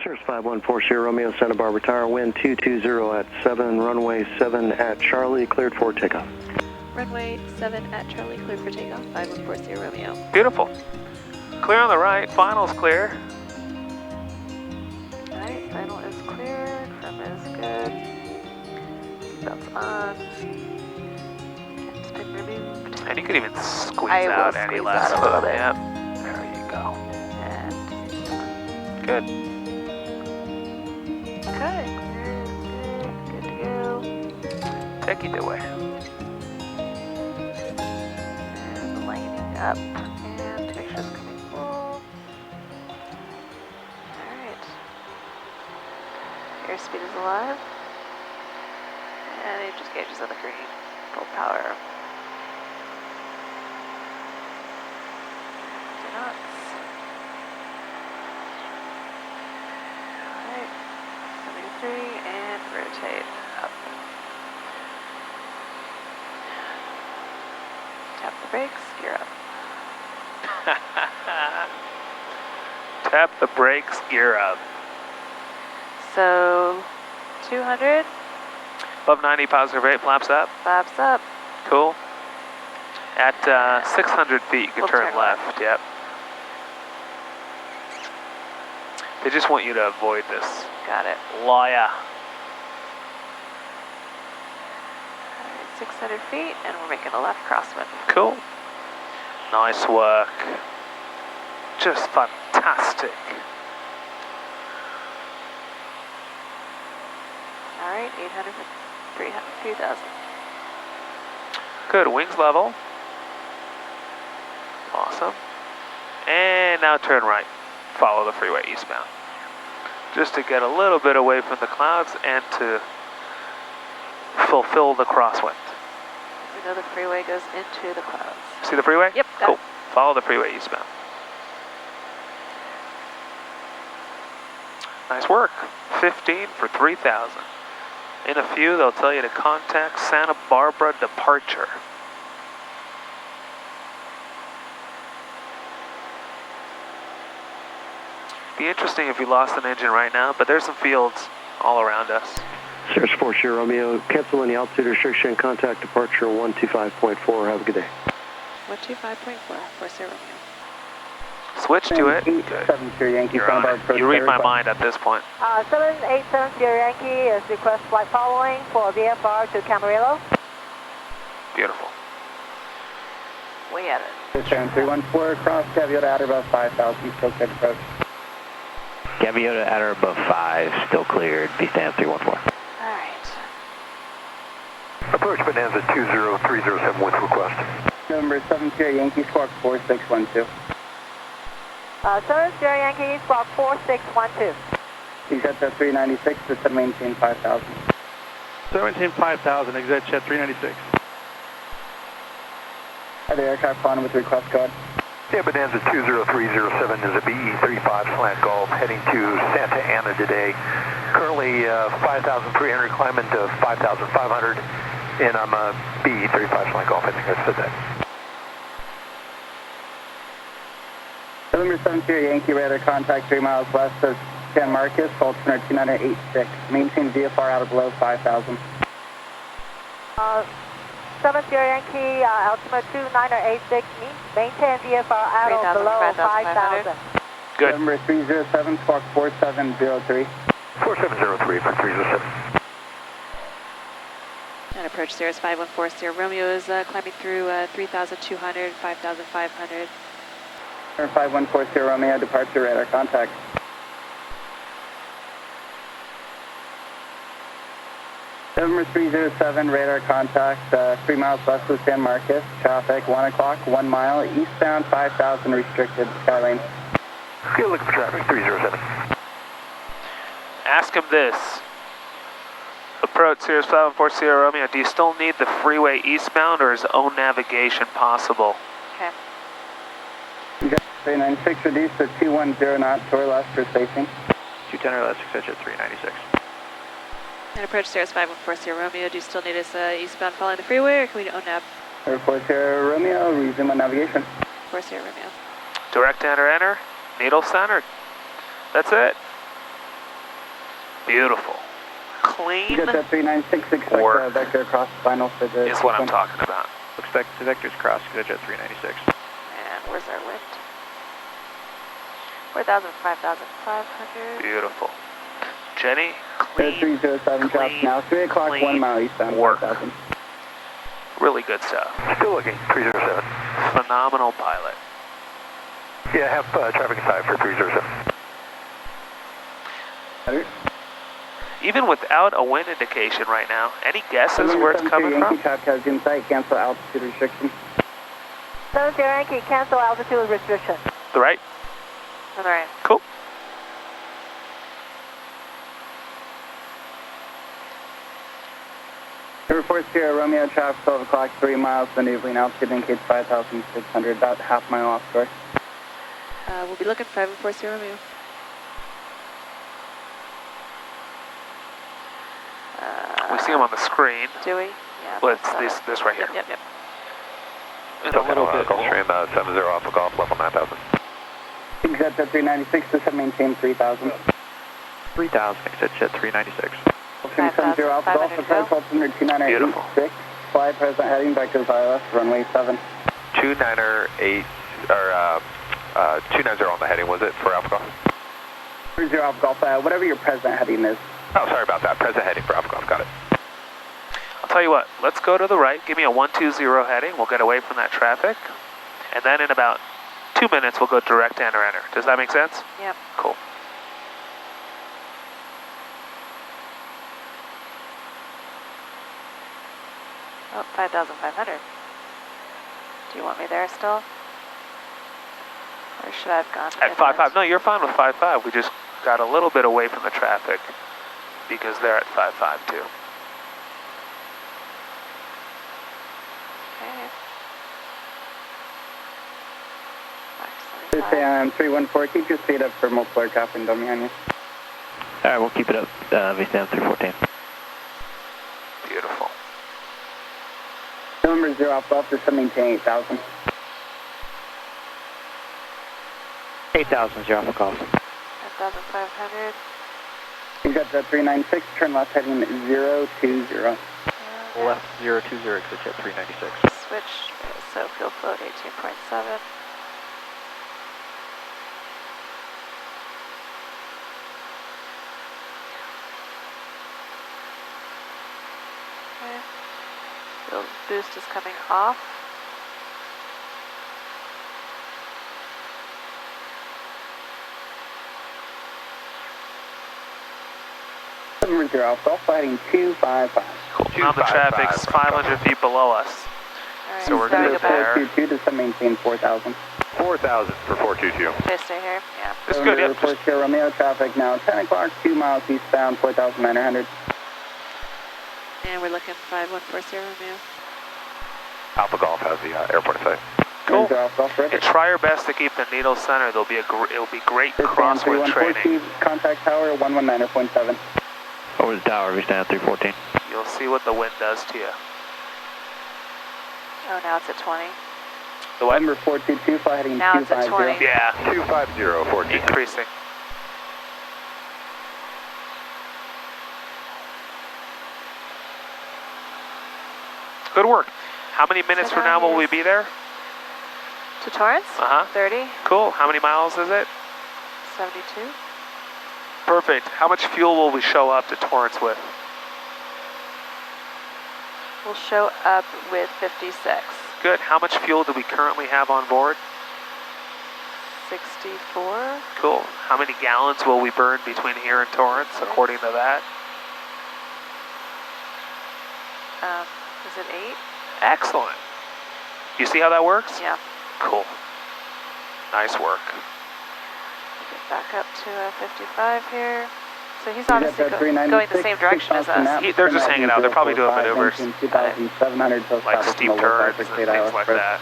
Cirrus 5140 Romeo, Santa Barbara Tower, wind 220 at 7, runway 7 at Charlie, cleared for takeoff. Runway 7 at Charlie, cleared for takeoff, 5140 Romeo. Beautiful. Clear on the right, final's clear. Alright, final is clear, trim is good. Seatbelts on. It's been removed. And you could even squeeze I will out any squeeze less. out a little bit. Yep. There you go. And Good. okay, good to go. Take it away. And lining up, and to make sure it's coming full. Alright. Airspeed is alive. And it just gauges on the green. Full power. 2 knots. Alright. 73 and rotate up. Tap the brakes, gear up. Tap the brakes, gear up. So, 200, Above 90, positive rate, flaps up. flaps up. Cool. At 600 feet, you can We'll turn turn left. Yep. They just want you to avoid this. Got it. Liar. Alright, 600 feet, and we're making a left crosswind. Cool. Nice work. Just fantastic. Alright, 800, 300, 2,000. Good, wings level. Awesome. And now turn right. Follow the freeway eastbound. Just to get a little bit away from the clouds and to fulfill the crosswind. We know the freeway goes into the clouds. See the freeway? Yep, got Cool. it. Follow the freeway eastbound. Nice work. 15 for 3,000. In a few, they'll tell you to contact Santa Barbara departure. Be interesting if we lost an engine right now, but there's some fields all around us. Cirrus 40 Romeo, cancel any altitude restriction, contact departure 125.4, have a good day. 125.4, 40 Romeo. Switch to it. Good. 870 Yankee, You're on it. You read my mind at this point. 7870 Yankee is request flight following for VFR to Camarillo. Beautiful. We at it. 7314, cross Gaviota at about 5,000, still cleared approach. Gaviota at or above 5, still cleared, VSTAN 314. Alright. Approach Bonanza 20307 with request. November 70 Yankee, squawk 4612. 70 Yankee, squawk 4612. He's at the 396, just to maintain 5,000. 175000, exit jet 396. The aircraft on with request code. Yeah, Bonanza 20307 is a BE35 slant Golf heading to Santa Ana today. Currently 5,300 climbing to 5,500, and I'm a BE35 slant Golf. I think I said that. November 70 Yankee, radar contact 3 miles west of San Marcos, altimeter 2986. Maintain VFR out of below 5,000. 70 Yankee, altimeter 2986, maintain VFR out of 3,000, below 5,500. 5,000. Good. November 307, squawk 4703. 4703 for 307. And approach Cirrus 5140 Romeo is climbing through 3,200, 5,500. 5140 Romeo, departure radar contact. November 307, radar contact 3 miles west of San Marcos, traffic 1 o'clock, 1 mile, eastbound 5,000 restricted, Skylane. Okay, look for traffic 307. Ask him this. Approach Cirrus 5140 Romeo. Do you still need the freeway eastbound or is own navigation possible? Okay. You got 396, reduce to 210 knots, shore left for spacing. 210 or less, exit jet 396. And approach Cirrus 5140 Romeo. Do you still need us eastbound following the freeway, or can we own nav? Airport Sierra Romeo, resume on navigation. 40 Romeo. Direct enter, needle center. That's it. Beautiful. Clean Get that 396, expect work vector across final for the is what I'm talking about. Expect the vectors cross, good jet 396. And where's our wind? 4,000, 5,500. Beautiful. Jenny, clean, 307 drops clean, now, 3 o'clock, clean 1 mile eastbound, work. 5,000. Really good stuff. Still looking, 307. Phenomenal pilot. Yeah, have traffic inside for 307. Even without a wind indication right now, any guesses where it's coming from? Yankee traffic has insight, cancel altitude restriction. 70 Yankee, cancel altitude restriction. The right? On the right. Cool. Report Sierra Romeo, traffic 12 o'clock, 3 miles, the enabling altitude indicates 5,600, about half mile offshore. We'll be looking 540 Romeo. We see them on the screen. Do we? Yeah. Well, it's this right here. Yep, yep, yep. And a little bit. Gulfstream 70 off the Golf, level 9,000. Exit jet 396, descend maintain 3,000. 3,000, exit jet 396. Gulfstream 70 Alpha Golf, approach altimeter 2986, fly present heading, vectors ILS, runway 7. 298, or 290 on the heading, was it, for Alpha Golf? 30 Alpha Golf, whatever your present heading is. Oh, sorry about that. Present heading for Alpha Golf, got it. I'll tell you what, let's go to the right, give me a 120 heading, we'll get away from that traffic, and then in about 2 minutes we'll go direct to enter. Does that make sense? Yep. Cool. Oh, 5,500. Do you want me there still? Or should I have gone? At 5.5, no, you're fine with 5.5, we just got a little bit away from the traffic because they're at 5.5 too. Okay. Just say 314, keep your speed up for multiple aircraft and don't behind you. Alright, we'll keep it up, VSTAM 314. Beautiful. Number 0 off Golf, descend maintain 8,000. 8,000, 0 Alpha Golf. 5,500. You got jet 396, turn left heading 020. Left 020, exit jet 396. Switch, so fuel float 18.7. Okay. Fuel boost is coming off. Number 0 off Golf, heading 255. Cool. Now the traffic's 500 feet below us. Alright, So we're good go back. there. 422, descend maintain 4,000. 4,000 for 422. Should I stay here? Yeah. It's good, yep. Report Sierra Romeo, traffic now 10 o'clock, 2 miles eastbound, 4,900. And we're looking 5140 Romeo. Alpha Golf has the airport in sight. Cool. 0 off Golf, And try your best to keep the needle center. It'll be great crosswind training. Contact tower 119.7. Over the tower, VSTAM 314. You'll see what the wind does to you. Oh, now it's at 20. The what? Number 422, fly heading Now it's at 250. 20. Yeah, 250, 14. increasing. Good work. How many minutes from now will we be there? To Torrance? Uh-huh. 30, Cool. How many miles is it? 72. Perfect. How much fuel will we show up to Torrance with? We'll show up with 56. Good. How much fuel do we currently have on board? 64. Cool. How many gallons will we burn between here and Torrance, according to that? Is it 8? Excellent. You see how that works? Yeah. Cool. Nice work. Get back up to 55 here. So he's You obviously got that going the same direction as us. They're just hanging out. They're probably doing maneuvers. 2,700, Like steep turns and things like that.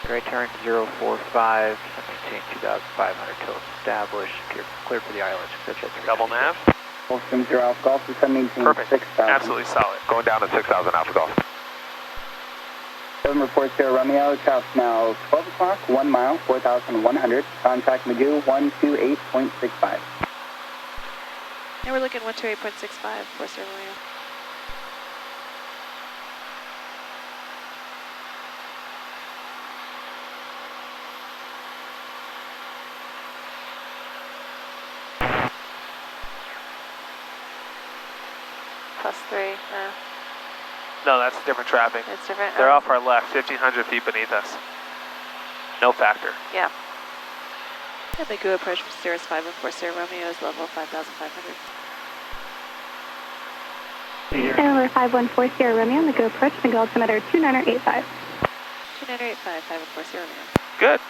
Right turn 045, maintain 2,500 till established, clear for the islands, exit jet 396. Double nav. Gulfstream 0 Alpha Golf, descending to Perfect. 6,000. Absolutely solid. Going down to 6,000 Alpha Golf. 7 reports Sierra Romeo, traffic now 12 o'clock, 1 mile, 4,100. Contact Magoo 128.65. And we're looking 128.65 for Sierra Romeo. +3, No, that's different traffic. it's different. They're off our left, 1,500 feet beneath us. No factor. Yeah. And the GU approach for Cirrus 514 Sierra Romeo is level 5,500. Number 514 Sierra Romeo on the GO approach, and go altimeter 2985. 2985, 514 Sierra Romeo. Good.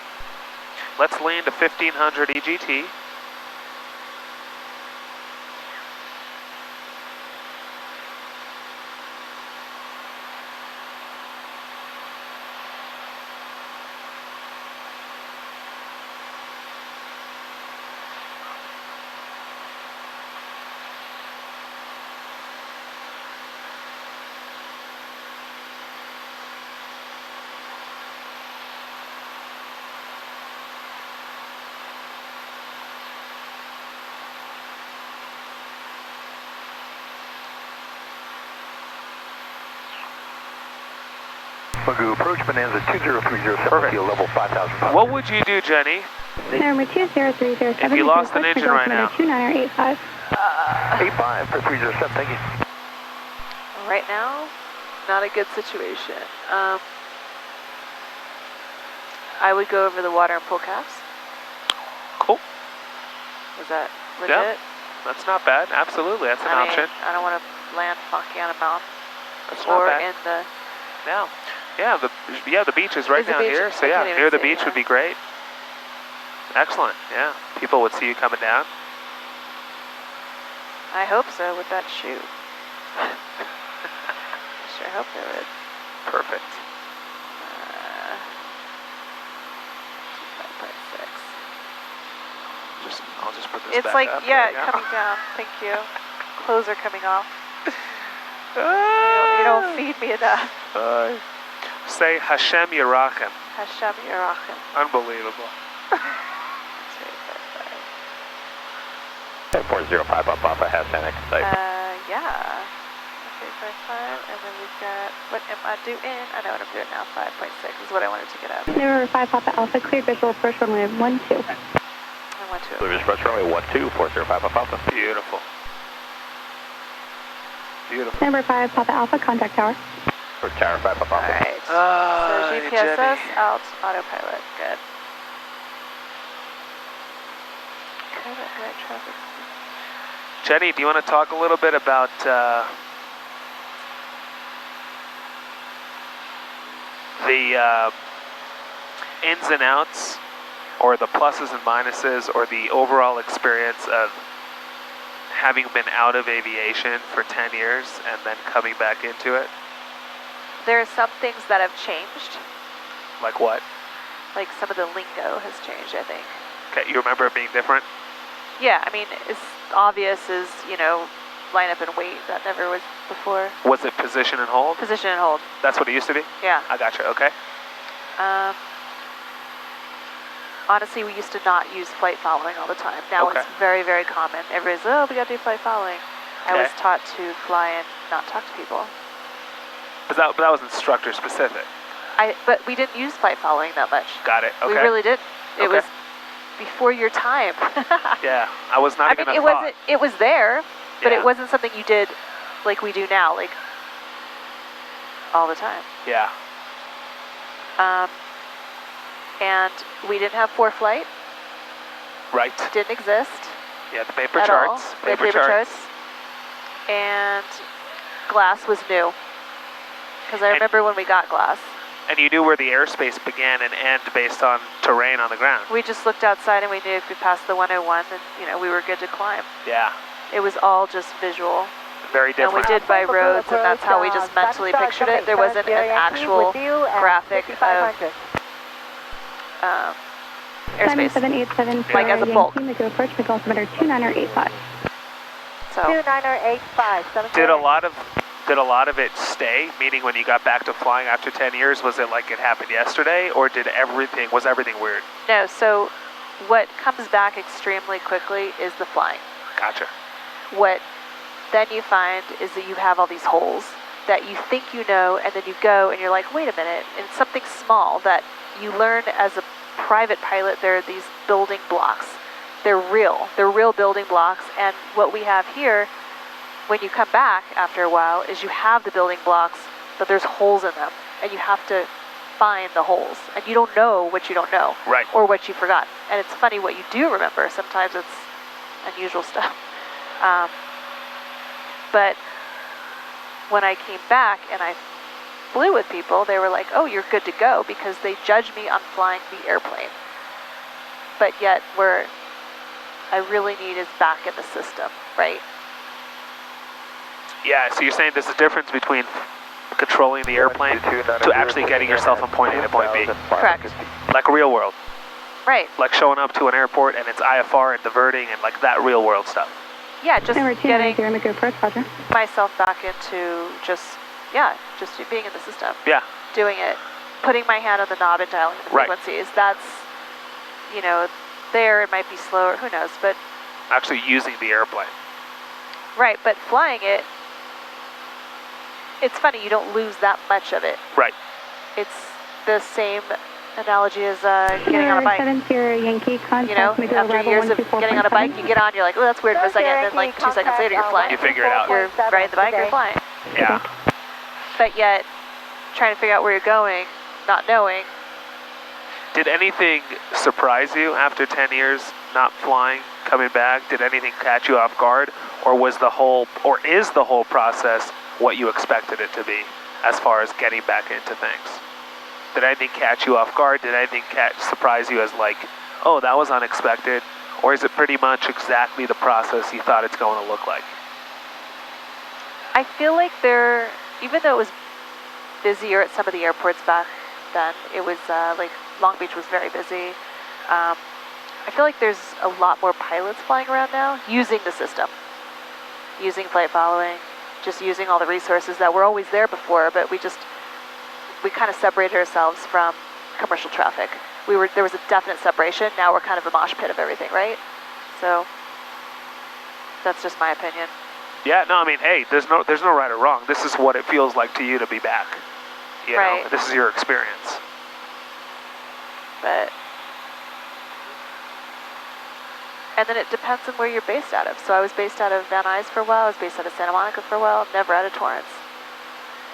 Let's lean to 1,500 EGT. Magoo approach Bonanza 20307. Perfect. Field level 5,500. What would you do, Jenny, Number 20307. if you lost an engine right now? 2985. 85 for 307, thank you. Right now, not a good situation. I would go over the water and pull caps. Cool. Is that legit? Yeah, that's not bad. Absolutely, that's an I mean, option. I don't want to land funky on a mountain That's not or bad. in the. No. Yeah, the beach is right Is the down beach? here. So I yeah, can't even near the see, beach yeah. would be great. Excellent. Yeah, people would see you coming down. I hope so with that shoot. I sure hope they would. Perfect. 5.6. I'll just put this It's back like, up. yeah, There we go. coming down. Thank you. Clothes are coming off. You don't feed me enough. Say Hashem Yerachem. Hashem Yerachem. Unbelievable. 405 up off of Hashtag site. Yeah. 3.5, and then we've got, what am I doing? I know what I'm doing now, 5.6 is what I wanted to get up. Number 5 Papa Alpha, cleared visual approach runway 12. I want to. Clear approach runway 12, 405 up Alpha. Beautiful. Beautiful. Number 5 Papa Alpha, contact tower. For Tower 5 up Alpha. Alright. Ah, So GPSS Jenny. out, autopilot, good. Okay, that right traffic. Jenny, do you want to talk a little bit about the ins and outs, or the pluses and minuses, or the overall experience of having been out of aviation for 10 years and then coming back into it? There are some things that have changed, Like what? like some of the lingo has changed, I think. Okay, you remember it being different? Yeah, I mean, as obvious as, you know, line up and wait, that never was before. Was it position and hold? Position and hold, That's what it used to be? yeah. I gotcha, okay. Honestly, we used to not use flight following all the time. Now Okay. it's very, very common. Everybody's, oh, we gotta do flight following. I was Okay. taught to fly and not talk to people. But that was instructor specific. But we didn't use flight following that much. Got it, okay. We really didn't. It Okay. was before your time. Yeah, I was not I even mean, a it thought. wasn't. It was there, but Yeah. it wasn't something you did like we do now, like all the time. Yeah, And we didn't have ForeFlight. right. Didn't exist Yeah, the paper at charts. all. We had paper charts. And glass was new. Because I And- remember when we got glass. And you knew where the airspace began and end based on terrain on the ground. We just looked outside and we knew if we passed the 101, then we were good to climb. Yeah, It was all just visual. very And we different. did by roads, and that's how we just mentally pictured it. There wasn't an actual graphic of airspace. 7787 Like as a bulk. Yankee, the go approach, make altimeter 2985. So 2985. Did a lot of it stay? Meaning, when you got back to flying after 10 years, was it like it happened yesterday, or was everything weird? no, so what comes back extremely quickly is the flying. Gotcha. what then you find is that you have all these holes that you think you know, and then you go and you're like, wait a minute, and it's something small that you learn as a private pilot. There are these building blocks. They're real building blocks, and what we have here, when you come back after a while, is you have the building blocks, but there's holes in them, and you have to find the holes, and you don't know what you don't know, right, or what you forgot. And it's funny what you do remember. Sometimes it's unusual stuff. But when I came back and I flew with people, they were like, oh, you're good to go, because they judge me on flying the airplane. But yet where I really need is back in the system, right? Yeah, so you're saying there's a difference between controlling the airplane to actually getting yourself from point A to point B. Correct. Like real world. Right. Like showing up to an airport and it's IFR and diverting and like that real world stuff. Yeah, just getting on the go approach, Roger. myself back into just being in the system. Yeah. Doing it, putting my hand on the knob and dialing the frequencies. That's, you know, there it might be slower, who knows, but... Actually using the airplane. Right, but flying it, it's funny, you don't lose that much of it. Right. It's the same analogy as getting on a bike. Yankee, You know, after years of getting on a bike, you get on, you're like, oh, that's weird for a second, and then like 2 seconds later, you're flying. You figure it out. You're riding the bike, you're flying. Yeah. But yet, trying to figure out where you're going, not knowing. Did anything surprise you after 10 years not flying, coming back? Did anything catch you off guard? Or is the whole process what you expected it to be as far as getting back into things? Did anything catch you off guard? Did anything surprise you as like, oh, that was unexpected? Or is it pretty much exactly the process you thought it's going to look like? I feel like even though it was busier at some of the airports back then, it was like Long Beach was very busy. I feel like there's a lot more pilots flying around now using the system, using flight following, just using all the resources that were always there before, but we kind of separated ourselves from commercial traffic. There was a definite separation. Now we're kind of a mosh pit of everything, right? So that's just my opinion. Yeah, no, I mean, hey, there's no right or wrong. This is what it feels like to you to be back. You know, this is your experience. And then it depends on where you're based out of. So I was based out of Van Nuys for a while. I was based out of Santa Monica for a while. Never out of Torrance.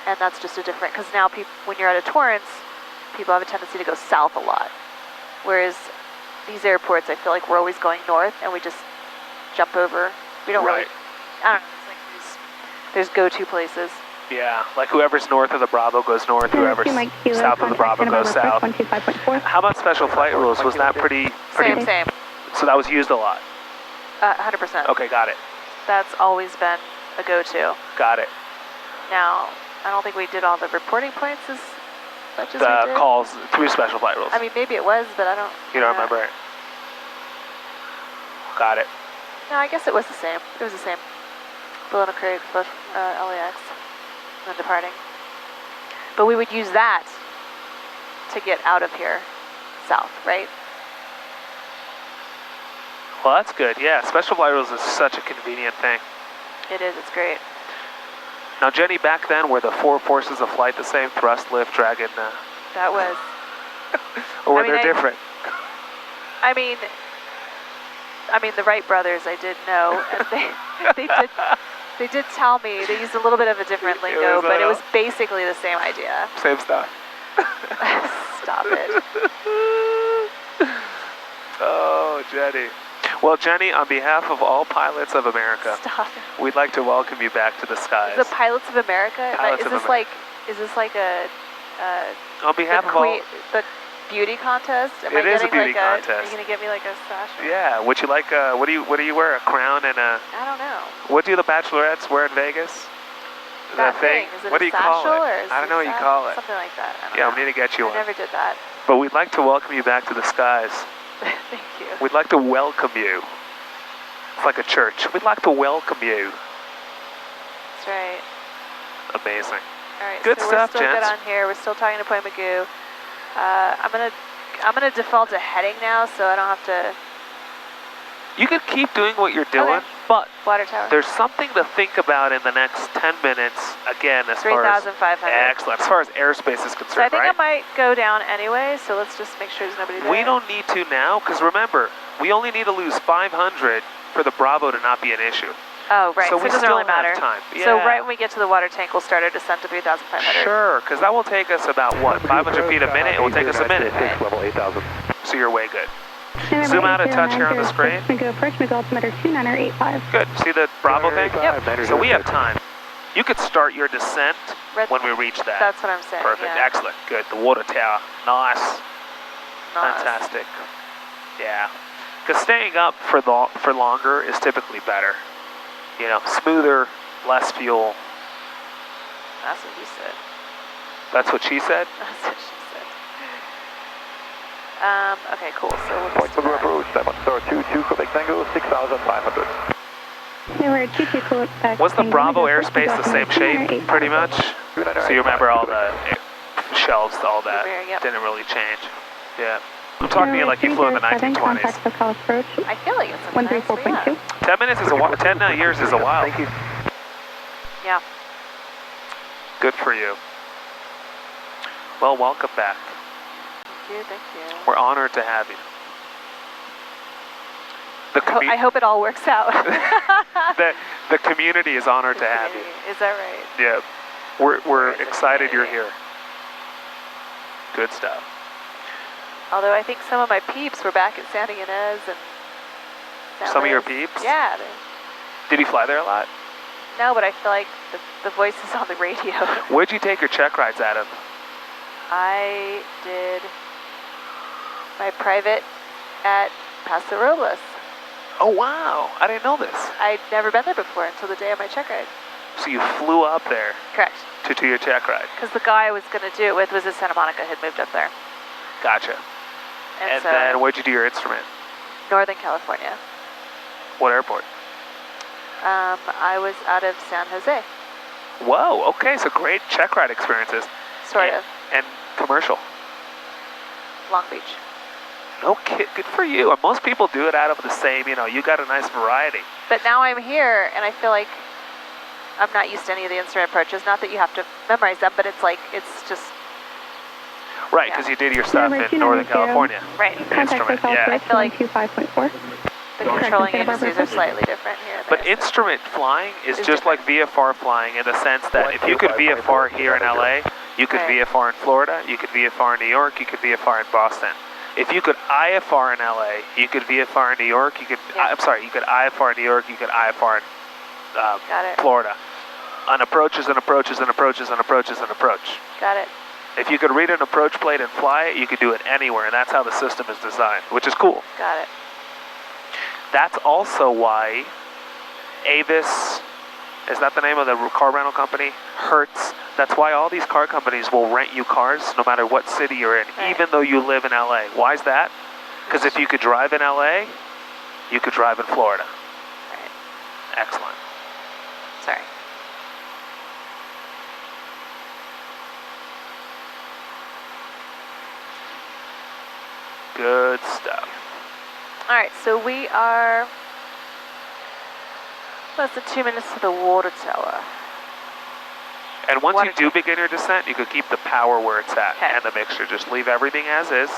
And that's just a different, because now when you're out of Torrance, people have a tendency to go south a lot. Whereas these airports, I feel like we're always going north, and we just jump over. We don't really, I don't know, it's like there's go-to places. Yeah, like whoever's north of the Bravo goes north, whoever's south of the Bravo goes south. How about special flight rules? Was that pretty? Same. So that was used a lot? 100%. Okay, got it. That's always been a go-to. Got it. Now, I don't think we did all the reporting points as much as we did. Calls through special flight rules. I mean, maybe it was, but I don't... You don't remember it? Got it. No, I guess it was the same. It was the same. Below Craig, both LAX, and then departing. But we would use that to get out of here south, right? Well, that's good. Yeah, special flight rules is such a convenient thing. It is. It's great. Now, Jenny, back then, were the 4 forces of flight the same? Thrust, lift, drag, and... That was... Or were they different? I mean, the Wright brothers, I did know, and they did tell me. They used a little bit of a different lingo, but it was basically the same idea. Same stuff. Stop it. Oh, Jenny. Well, Jenny, on behalf of all pilots of America, we'd like to welcome you back to the skies. The Pilots of America? Is this like a... on behalf of all... The beauty contest? It is a beauty contest. Are you going to get me like a sash? Yeah. Would you like... what do you wear? A crown and a... I don't know. What do the bachelorettes wear in Vegas? That thing. Is it what do you call it? I don't know what you call it. Something like that. Yeah, we need to get you one. I never did that. But we'd like to welcome you back to the skies. Thank you. We'd like to welcome you. It's like a church. We'd like to welcome you. That's right. Amazing. All right. Good so stuff, we're still gents. good on here. We're still talking to Point Magoo. I'm gonna default to heading now, so I don't have to. You could keep doing what you're doing. Okay. But Water tower. there's something to think about in the next 10 minutes, again, as far as... 3,500. Excellent. As far as airspace is concerned, So I think right? I might go down anyway, so let's just make sure there's nobody there. We don't need to now, because remember, we only need to lose 500 for the Bravo to not be an issue. Oh, right. So So we it doesn't still really matter. have time. So Yeah. right when we get to the water tank, we'll start our descent to 3,500. Sure, because that will take us about, what, 500 feet a minute? It will take us a minute. Level 8,000. So you're way good. Zoom out a touch here on the screen. Go approach, go altimeter 2985. Good. See the Bravo thing? Yep. So we have time. You could start your descent Red- when we reach that. That's what I'm saying. Perfect. Yeah. Excellent. Good. The water tower. Nice. Nice. Fantastic. Yeah. Because staying up for longer is typically better. You know, smoother, less fuel. That's what he said. That's what she said? That's what she said. Okay, cool. So we'll Point just do to that. approach, 722 Quebec Tango, 6,500. They were 22 Quebec. Was the Bravo airspace the same shape, pretty much? So you remember all the shelves, all that Yep. didn't really change. Yeah. I'm talking to you like you flew in the 1920s. Contact local approach. I feel like it's a nice, 134.2. 10 minutes is a while. 10 years is a while. Thank you. Yeah. Good for you. Well, welcome back. Thank you. Thank you. We're honored to have you. I hope it all works out. the community is honored to have you. Is that right? Yeah. We're It's a excited you're community. here. Good stuff. Although I think some of my peeps were back at Santa Ynez and San Some of your Luis. peeps? Yeah. Did you fly there a lot? No, but I feel like the voice is on the radio. Where'd you take your check rides out of? I did my private at Paso Robles. Oh, wow. I didn't know this. I'd never been there before until the day of my check ride. So you flew up there Correct. to do your check ride. Because the guy I was going to do it with was in Santa Monica, had moved up there. Gotcha. And so, then where'd you do your instrument? Northern California. What airport? I was out of San Jose, Whoa, okay, so great check ride experiences. sort of. And commercial. Long Beach. No kid, good for you. And most people do it out of the same, you got a nice variety. But now I'm here, and I feel like I'm not used to any of the instrument approaches. Not that you have to memorize them, but it's like, it's just, Right, Yeah. because you did your stuff Number in Northern 290. California. right. The Contact instrument, local yeah. approach I feel like 125.4. The controlling Santa Barbara agencies are Coast. slightly different here. and But there, so- instrument flying is It's just like VFR flying in the sense that if you could VFR here in LA, you could Right. VFR in Florida, you could VFR in New York, you could VFR in Boston. If you could IFR in LA, you could VFR in New York, you could, Yeah. I'm sorry, you could IFR in New York, you could IFR in Got it. Florida. On approaches and approaches and approaches and approaches and approach. Got it. If you could read an approach plate and fly it, you could do it anywhere, and that's how the system is designed, which is cool. Got it. That's also why Avis, is that the name of the car rental company? Hertz. That's why all these car companies will rent you cars no matter what city you're in, Right. even though you live in LA. Why is that? Because if you could drive in LA, you could drive in Florida. Right. Excellent. Sorry. Good stuff. All right, so we are less than 2 minutes to the water tower. And once Water you do begin your descent, you could keep the power where it's at Okay. and the mixture. Just leave everything as is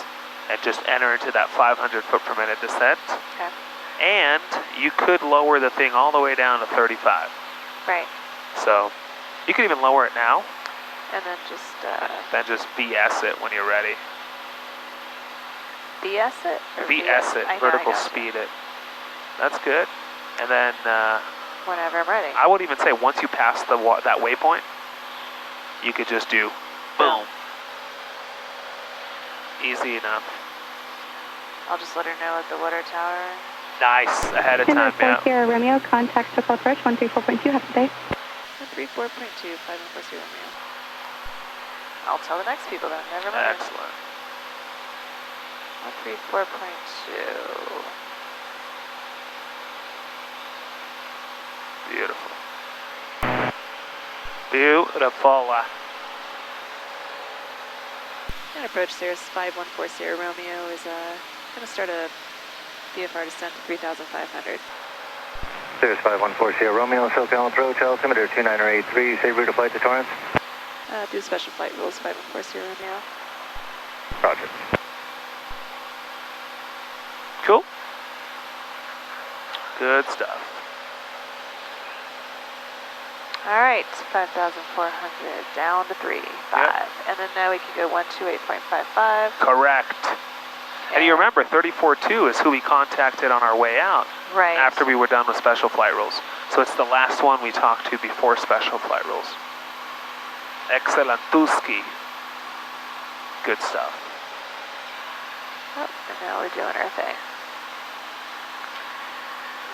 and just enter into that 500 foot per minute descent. Okay. And you could lower the thing all the way down to 35. Right. So you could even lower it now, And then just then just BS it when you're ready. BS it? Or BS it, I know, vertical I got you. speed it. That's good. And then Whenever I'm ready. I would even say once you pass that waypoint, you could just do boom. Easy enough. I'll just let her know at the water tower. Nice, ahead of time, yeah. Sierra Romeo, contact local approach 134.2. Have a good day. 134.2, 5140 Romeo. I'll tell the next people then, never mind. Excellent. 134.2. Beautiful. Beautiful. And approach Cirrus 5140 Romeo is going to start a VFR descent to 3,500. Cirrus 5140 Romeo, SoCal approach, altimeter 2983, safe route of flight to Torrance. Do special flight rules 5140 Romeo. Roger. Cool. Good stuff. All right, 5,400 down to 3, 5. Yep. And then now we can go 128.55. Correct. And you remember, 34-2 is who we contacted on our way out. Right. After we were done with special flight rules. So it's the last one we talked to before special flight rules. Excelentuski. Good stuff. Oh, and now we're doing our thing.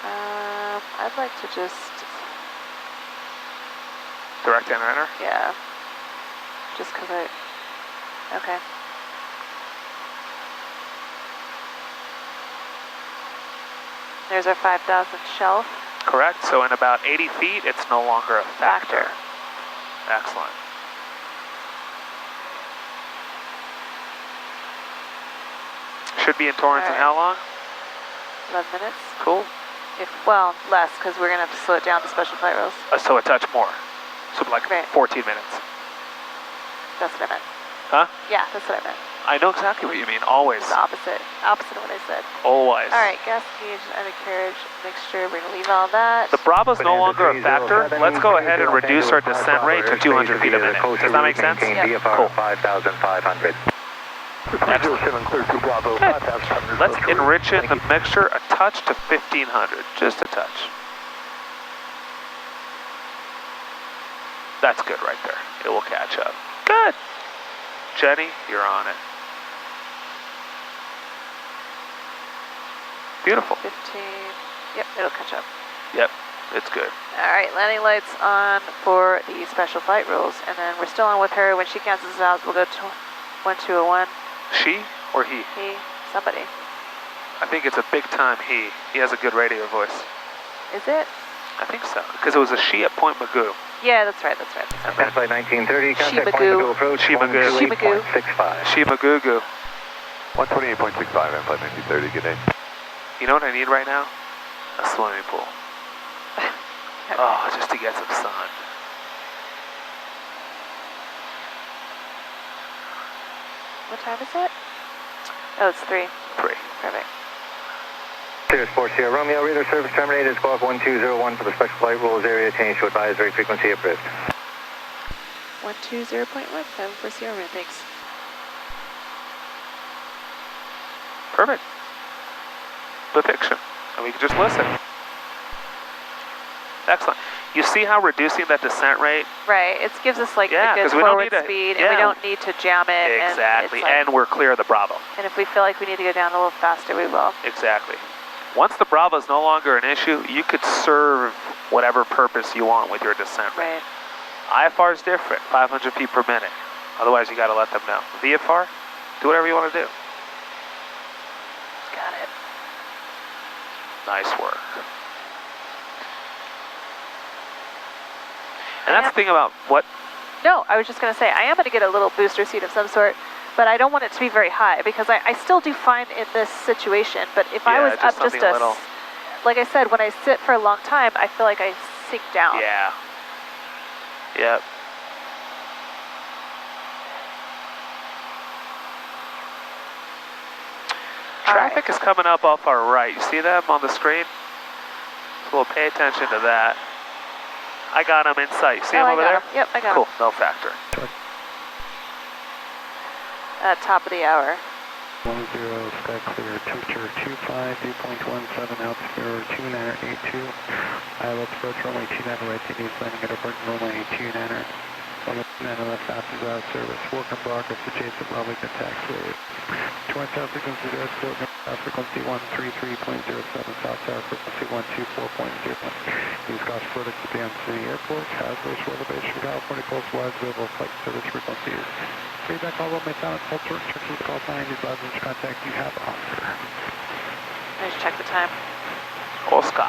I'd like to just... Direct and enter? Yeah. Just because I... Okay. There's our 5,000 shelf. Correct. So in about 80 feet, it's no longer a factor. Excellent. Should be in Torrance in how long? 11 minutes. Cool. Well, less, because we're going to have to slow it down to special flight rules. So a touch more. So like Right. 14 minutes. That's what I meant. Huh? Yeah, that's what I meant. I know exactly what you mean. Always. It's the opposite. Opposite of what I said. Always. All right, gas gauge, undercarriage, mixture. We're going to leave all that. The Bravo's no longer a factor. Let's go ahead and reduce our descent rate to 200 feet a minute. Does that make sense? Yeah. Cool. 5,500. 07 clear to Bravo, 5,500. Let's enrich it in the mixture a touch to 1,500. Just a touch. That's good right there. It will catch up. Good. Jenny, you're on it. Beautiful. 15. Yep, it'll catch up. Yep, it's good. All right, landing lights on for the special flight rules. And then we're still on with her. When she cancels out, we'll go to 1201. She or he? He, somebody. I think it's a big time he. He has a good radio voice. Is it? I think so. Because it was a she at Point Magoo. Yeah, that's right, that's right. That's right. Flight 1930, contact Point Magoo. Magoo approach, Shimagoo. 128.65. She Magoo. 128.65 and flight 1930, good day. You know what I need right now? A swimming pool. Oh, just to get some sun. What time is it? Oh, it's 3. 3. Perfect. Cirrus 40 Romeo, radar service terminated, squawk 1201 for the special flight rules area, change to advisory frequency approved. 120.1, 740 Romeo, thanks. Perfect. The picture. And we can just listen. Excellent. You see how reducing that descent rate? Right, it gives us like Yeah, a good 'cause we don't forward need to- speed, yeah. and we don't need to jam it. Exactly, And, it's and we're clear of the Bravo. and if we feel like we need to go down a little faster, we will. Exactly. Once the Bravo is no longer an issue, you could serve whatever purpose you want with your descent rate. Right. IFR is different, 500 feet per minute. Otherwise, you got to let them know. VFR, do whatever you want to do. Got it. Nice work. And that's the thing about what? No, I was just going to say, I am going to get a little booster seat of some sort, but I don't want it to be very high, because I still do fine in this situation, but if I was up just a little. Like I said, when I sit for a long time, I feel like I sink down. Yeah. Yep. Traffic is coming up off our right. You see them on the screen? So we'll pay attention to that. I got them in sight. See them over there? Yep, I got Cool, no factor. Top of the hour. 10, sky clear, temperature 25, dew point 17, altitude 2982. ILS approach runway 29 right to east, landing at airport runway 29. Runway 29 left after ground service, Walker Barker for Jason Bravo, good taxi. 20 south frequency, frequency 133.07, south tower frequency 124.01. East Coast verdict to Beyond City Airport, Hasbro, Elevation, California, Coast Wise, available flight service frequencies. Feedback all over my sound, alter instructions, call sign, these lines which contact you have offer. I just check the time. Oscar.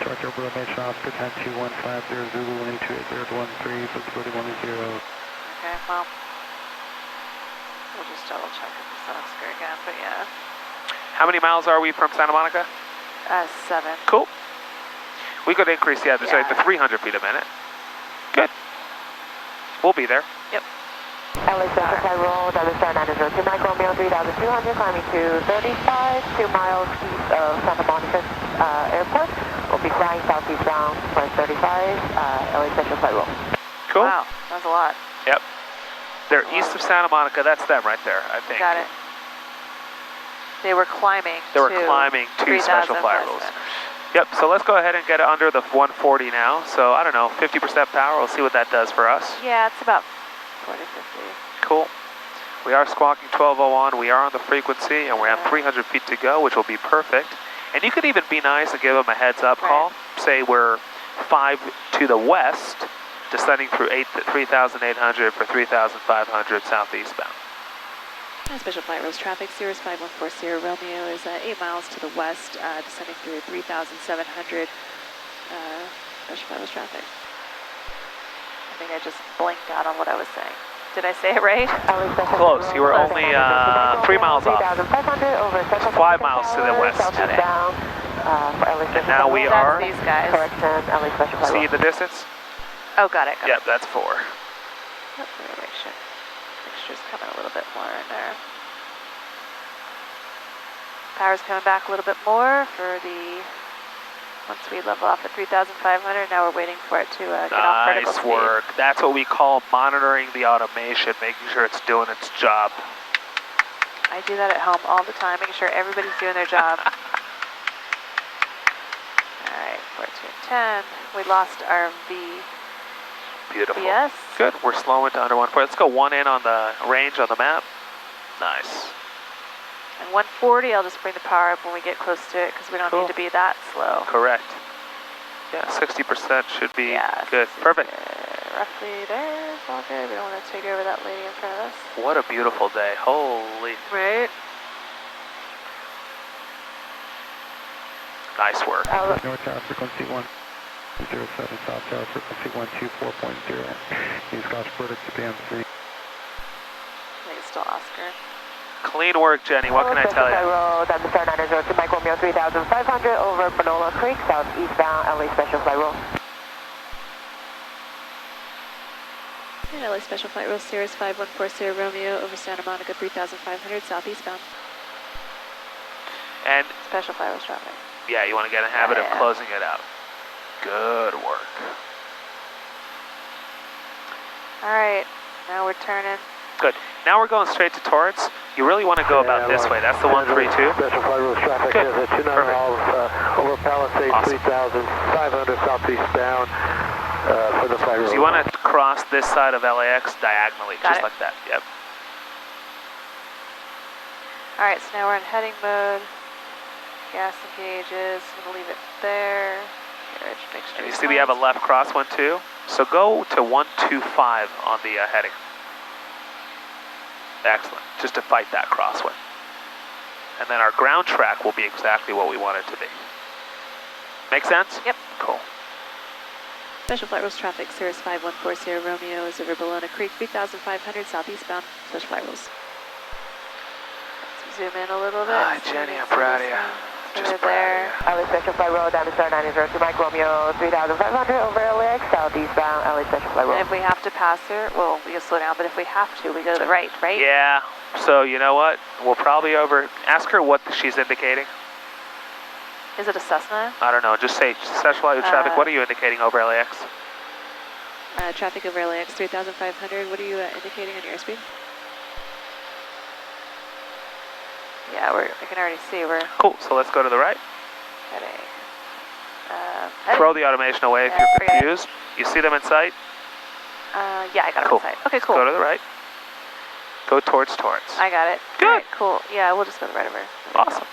Director over Romation Oscar 10215 Zulu 128 visibility 10. Okay, well, we'll just double check with this Oscar again, but yeah. How many miles are we from Santa Monica? 7. Cool. We could increase the attitude to 300 feet a minute. Good. We'll be there. Yep. LA Special Flight roll, Star 902 Mike Romeo 3200, climbing to 35, 2 miles east of Santa Monica Airport. We'll be flying southeast bound for 35, LA Special Flight roll. Cool. Wow, that was a lot. Yep. They're east of Santa Monica. That's them right there, I think. Got it. They were climbing They were climbing to special flight rules. Yep, so let's go ahead and get it under the 140 now. So, I don't know, 50% power. We'll see what that does for us. Yeah, it's about 40, 50. Cool. We are squawking 1201. We are on the frequency, and we have 300 feet to go, which will be perfect. And you could even be nice and give them a heads-up call. Say we're 5 to the west, descending through 3,800 for 3,500 southeast bound. Special Flight Rules traffic, Cirrus 5140 Romeo is 8 miles to the west, descending through 3,700 Special Flight Rules traffic. I think I just blinked out on what I was saying. Did I say it right? Close. You were only 3 miles off. 5 miles to the west. And now we are. These guys. See the distance? Oh, got it. Yep, that's 4. Direction. Mixture's coming a little bit more in there. Power's coming back a little bit more for the. Once we level off at 3,500, now we're waiting for it to get off vertical speed. Nice work. That's what we call monitoring the automation, making sure it's doing its job. I do that at home all the time, making sure everybody's doing their job. All right, 1410. We lost our V. Beautiful. Yes. Good. We're slowing to under 140. Let's go 1 in on the range on the map. Nice. And 140, I'll just bring the power up when we get close to it because we don't need to be that slow. Correct. Yeah, 60% should be good. Perfect. Roughly there. It's all good. We don't want to take over that lady in front of us. What a beautiful day. Holy. Right. Nice work. North tower frequency 107, south tower frequency 124.0. Use Scotch Border to band 3. I think it's still Oscar. Clean work, Jenny. What can I tell you? Road, Star 902 Mike Romeo 3,500 over Manola Creek, southeastbound LA Special Flight Roll. And LA Special Flight Roll, Cirrus 5140 Romeo over Santa Monica 3,500 southeastbound. And Special Flight Roll traffic. Yeah, you want to get a habit of closing it out. Good work. All right, now we're turning. Good. Now we're going straight to Torrance. You really want to go about this way. That's the 132. Special Flight Rules traffic is at 29 miles over Palisades, 3,500 southeast bound for the flight rule. So you want to cross this side of LAX diagonally, just like that. Yep. All right, so now we're in heading mode. Gas engages. I'm going to leave it there. Carriage mixture. And you see we have a left crosswind too. So go to 125 on the heading. Excellent. Just to fight that crosswind. And then our ground track will be exactly what we want it to be. Make sense? Yep. Cool. Special Flight Rules traffic, Cirrus 5140 Romeo is over Bologna Creek, 3,500 southeastbound. Special Flight Rules. Let's zoom in a little bit. Hi, Jenny. I'm proud of you. Just there. LA Special Flight Roll, down to Star 902 Mike Romeo 3,500 over LAX, southeastbound LA Special Flight Roll. And if we have to pass her, well, we can slow down, but if we have to, we go to the right, right? Yeah. So you know what? We'll probably ask her what she's indicating. Is it a Cessna? I don't know. Just say Special Flight traffic. What are you indicating over LAX? Traffic over LAX 3,500. What are you indicating on your airspeed? Yeah, I can already see we're... Cool, so let's go to the right. Heading. Throw the automation away if you're confused. You see them in sight? Yeah, I got them in sight. Okay, cool. Go to the right. Go towards Torrance. I got it. Good. All right, cool. Yeah, we'll just go to the right over. Awesome.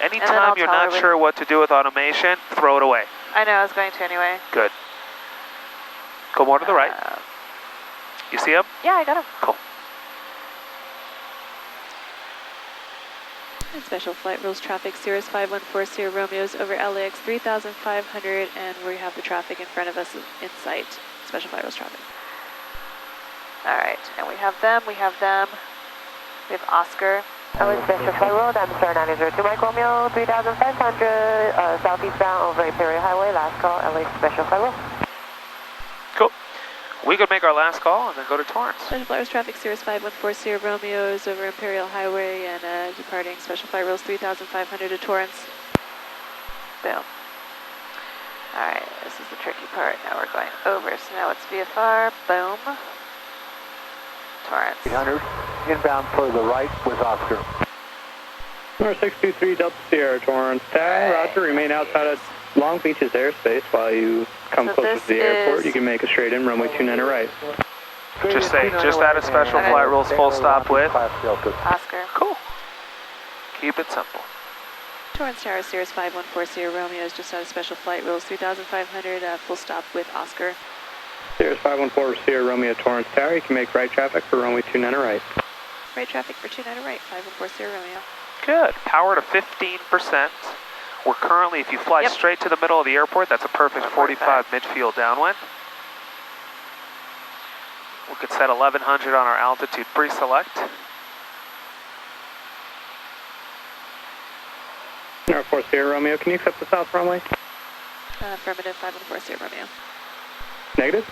Anytime you're not sure what to do with automation, throw it away. I know, I was going to anyway. Good. Go more to the right. You see him? Yeah, I got him. Cool. Special Flight Rules traffic, Cirrus 5140 Romeo's over LAX 3,500, and we have the traffic in front of us in sight. Special Flight Rules traffic. All right, and we have them, we have Oscar. LA Special Flight Road, I'm Star 902 Mike Romeo, 3500, southeast bound over Imperial Highway, last call, LA Special Flight Road. Cool. We could make our last call and then go to Torrance. Special Flight Rules traffic, Cirrus 5140 Romeo is over Imperial Highway and departing Special Flight Rules 3500 to Torrance. Boom. Alright, this is the tricky part. Now we're going over, so now it's VFR. Boom. Torrance. 300, inbound for the right with Oscar. Number 623 Delta Sierra, Torrance Tower, Roger, remain outside of Long Beach's airspace while you come closer to the airport. You can make a straight in, runway 29 right. Just say, just out of Special Flight Rules, full stop with Oscar. Cool. Keep it simple. Torrance Tower, Cirrus 5140 Romeo is just out of Special Flight Rules 3500, full stop with Oscar. Cirrus 5140 Romeo, Torrance Tower, you can make right traffic for runway 29 right. Right traffic for 29 right, 5140 Romeo. Good. Power to 15%. We're currently, if you fly straight to the middle of the airport, that's a perfect 45 midfield downwind. We could set 1100 on our altitude pre-select. Number 40 Romeo, can you accept the south runway? Affirmative, 5140 Romeo. Negative?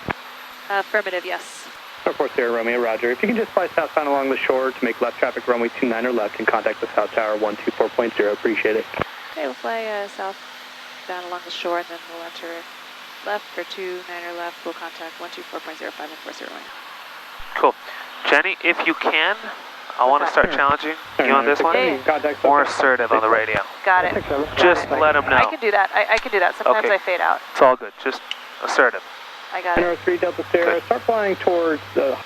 Affirmative, yes. Number 40 Romeo, roger. If you can just fly southbound along the shore to make left traffic runway 29 or left and contact the South Tower 124.0, appreciate it. Okay, we'll fly southbound along the shore and then we'll enter left for 29 or left. We'll contact 124.0, 5140 Romeo. Cool. Jenny, if you can, I want to start challenging you on this one. More assertive on the radio. Got it. Just let them know. I can do that. I can do that. Sometimes Okay. I fade out. It's all good. Just assertive. I got it. Number 3 Delta Sierra, start flying towards the...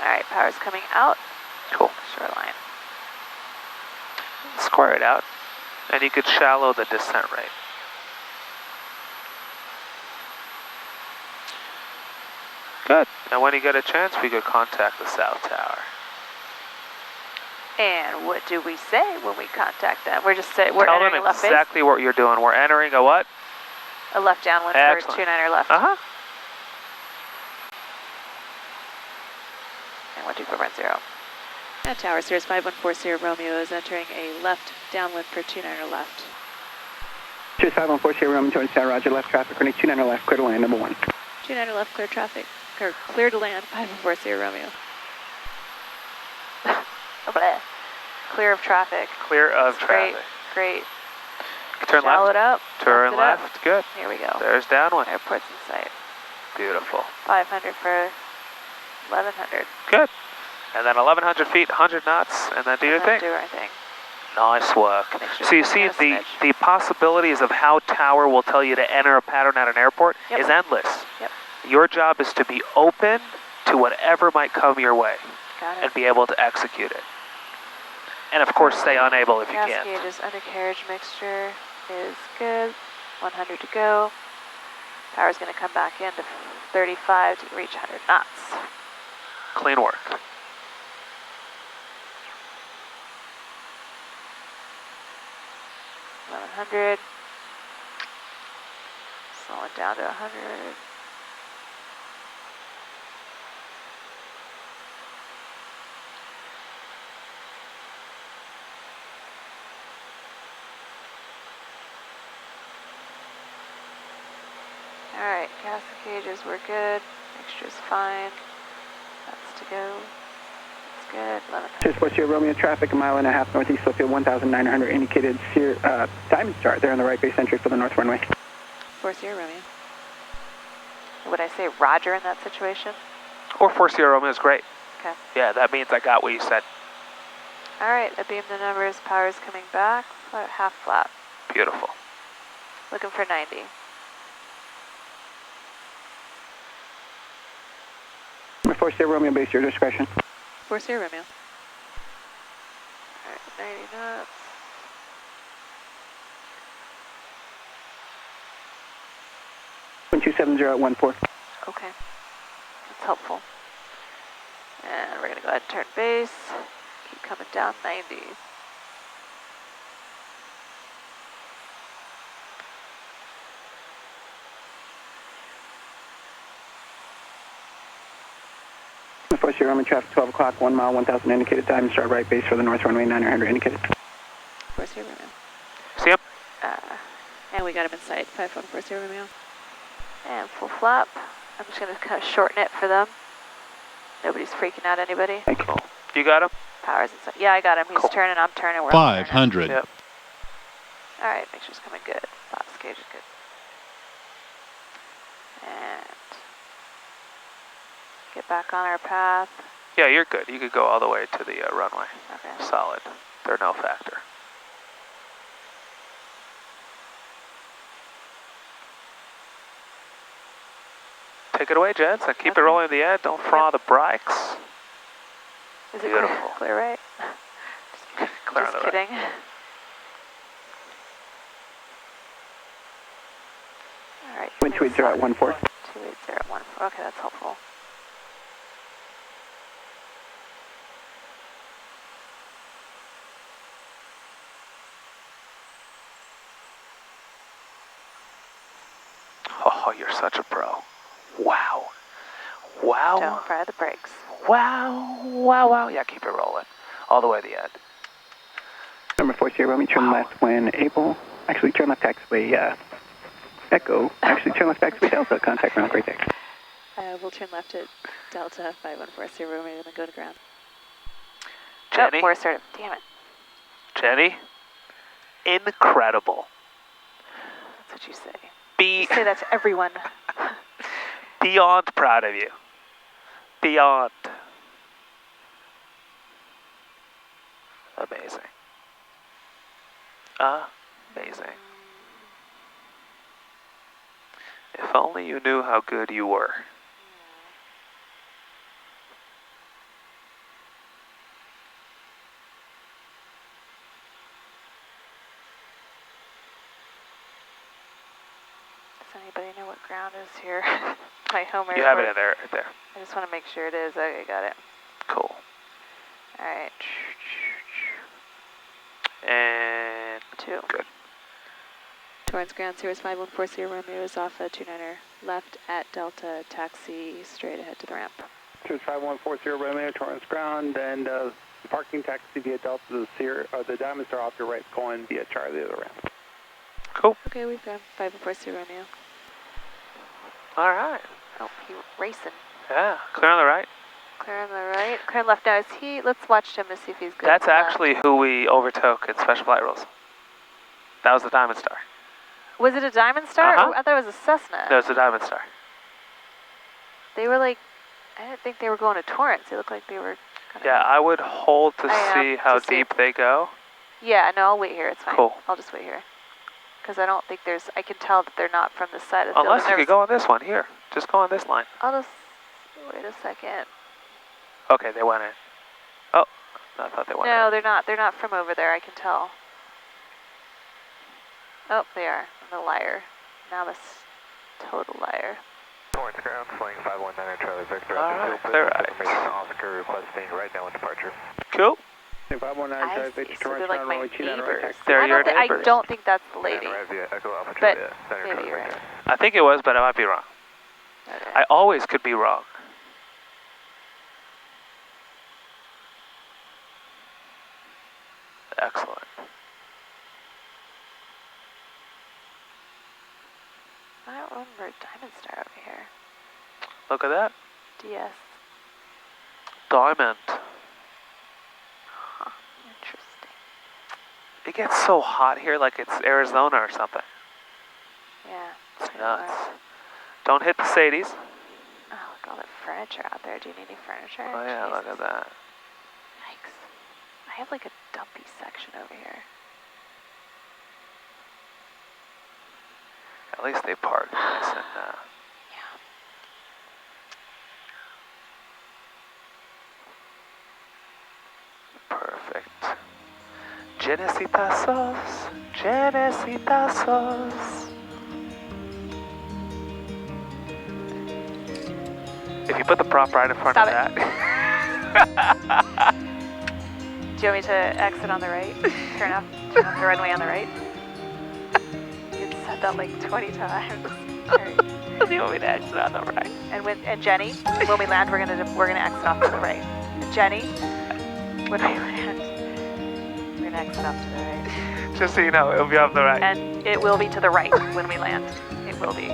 Alright, power's coming out. Cool. Shoreline. Square it out, and you could shallow the descent rate. Good. And when you get a chance, we could contact the South Tower. And what do we say when we contact them? We're just saying we're Tell entering them a left base. exactly what you're doing. We're entering a what? A left downwind for 29 or left. Uh-huh. And 124.0. And Tower Cirrus 5140 Romeo is entering a left downwind for 29 or left. Cirrus 5140 Romeo, Torrance Tower, roger, left traffic, runway 29 or left, clear to land, number 1. 29 or left, clear traffic, or clear to land, 5140 Romeo. Clear of traffic. Clear of Great, traffic. great. Turn Shallow left. it up. Turn it left. Up. Good. Here we go. There's downwind. Airport's in sight. Beautiful. 500 for 1100. Good. And then 1100 feet, 100 knots, and then do your thing. Do our thing. Nice work. Sure So you see the possibilities of how Tower will tell you to enter a pattern at an airport is endless. Yep. Your job is to be open to whatever might come your way Got it. and be able to execute it. And of course, stay unable if you Gas can. gauges undercarriage mixture is good. 100 to go. Power's going to come back into 35 to reach 100 knots. Clean work. $1,100. Slow it down to 100. Alright, gas gauges were good. Mixture's fine. That's to go. That's good. 1100. Cirrus 40 Romeo, traffic a mile and a half northeast, Sophia 1900 indicated diamond star there on the right base entry for the north runway. 40 Romeo. Would I say Roger in that situation? Or 40 Romeo is great. Okay. Yeah, that means I got what you said. Alright, I beamed the numbers. Power's coming back. Half flap. Beautiful. Looking for 90. Number 40 Romeo, base your discretion. 40 Romeo. Alright, 90 knots. .270 at 14. Okay. That's helpful. And we're going to go ahead and turn base. Keep coming down 90. Force 0, Roman traffic 12 o'clock, 1 mile, 1,000 indicated time, start right base for the north runway 900 indicated. Force 0, Romeo. See him? And we got him inside, 5140 Romeo. And full flap. I'm just gonna kind of shorten it for them. Nobody's freaking out anybody. Cool. You got him? Power's inside. Yeah, I got him. He's Cool. turning, I'm turning, we're 500. Yep. Alright, make sure it's coming good. Flaps gauge is good. And get back on our path. Yeah, you're good. You could go all the way to the runway. Okay. Solid. They're no factor. Take it away, Jets, and keep it Okay. rolling in the end. Don't fraud the brakes. Is it Beautiful. clear right? Clear on Just the kidding. right. Alright. Wind 280 at 14. 280 at 14. Okay, that's helpful. Oh, you're such a pro. Wow. Wow. Don't fry the brakes. Wow. Wow, wow. Yeah, keep it rolling. All the way to the end. Number 40, Romy, turn left when able. Actually, turn left taxiway, Echo. Actually, turn left taxiway Delta, contact ground, great taxi. We'll turn left at Delta 5140 Romeo and then go to ground. Jenny? Oh, more assertive. Damn it. Jenny? Incredible. That's what you say. Be Say that to everyone. beyond proud of you. Beyond. Amazing. Amazing. If only you knew how good you were. Does anybody know what ground is here? My home airport. You have it in there, right there. I just want to make sure it is. Okay, got it. Cool. Alright. And 2. good. Torrance ground, Cirrus 5140 Romeo is off a 29er. Left at Delta, taxi straight ahead to the ramp. Cirrus 5140 Romeo, Torrance ground, and parking taxi via Delta, the Diamond Star off your right, going via Charlie to the ramp. Cool. Okay, we've got 5140 Romeo. All right. Oh, he's racing. Yeah, clear on the right. Clear on the right. Clear on the left. Now, is he? Let's watch him to see if he's good. That's on the left. actually who we overtook in special flight rules. That was the Diamond Star. Was it a Diamond Star? Uh-huh. Oh, I thought it was a Cessna. No, it's the Diamond Star. They were like, I didn't think they were going to Torrance. They looked like they were kind of... Yeah, I would hold to see how deep they go. Yeah, no, I'll wait here. It's fine. Cool. I'll just wait here. Because I don't think there's... I can tell that they're not from the side of the Unless field. you could go on this one. Here, just go on this line. I'll just... Wait a second. Okay, they went in. Oh, I thought they went in. No, they're not. They're not from over there. I can tell. Oh, they are. I'm a liar. Now this total liar. Torrance ground, flying 519 Charlie Victor. All right, clear right. Information officer requesting right now with departure. Cool. 519 I Charlie see. Victor, So they're Torrance like ground, my runway 29 right neighbors. taxi. They're your I neighbors. don't think that's the lady. And arrive via Echo Alpha But Juliet, Center maybe Charlie you're Victor. right. I think it was, but I might be wrong. Okay. I always could be wrong. Excellent. I don't remember Diamond Star over here. Look at that. DS. Diamond. Huh. Interesting. It gets so hot here like it's Arizona or something. Yeah. It's pretty nuts. wild. Don't hit the Sadies. Oh, look at all that furniture out there. Do you need any furniture? Oh yeah, look at that. Yikes. I have like a dumpy section over here. At least they park nice and Yeah. perfect. Genecitazos, Genecitazos. If you put the prop right in front Stop of it. that. Do you want me to exit on the right? Turn off the runway on the right? You've said that like 20 times. All right. Does he want me to exit on the right? And Jenny, when we land, we're gonna exit off to the right. And Jenny, when we land, we're gonna exit off to the right. Just so you know, it'll be off the right. And it will be to the right when we land. It will be.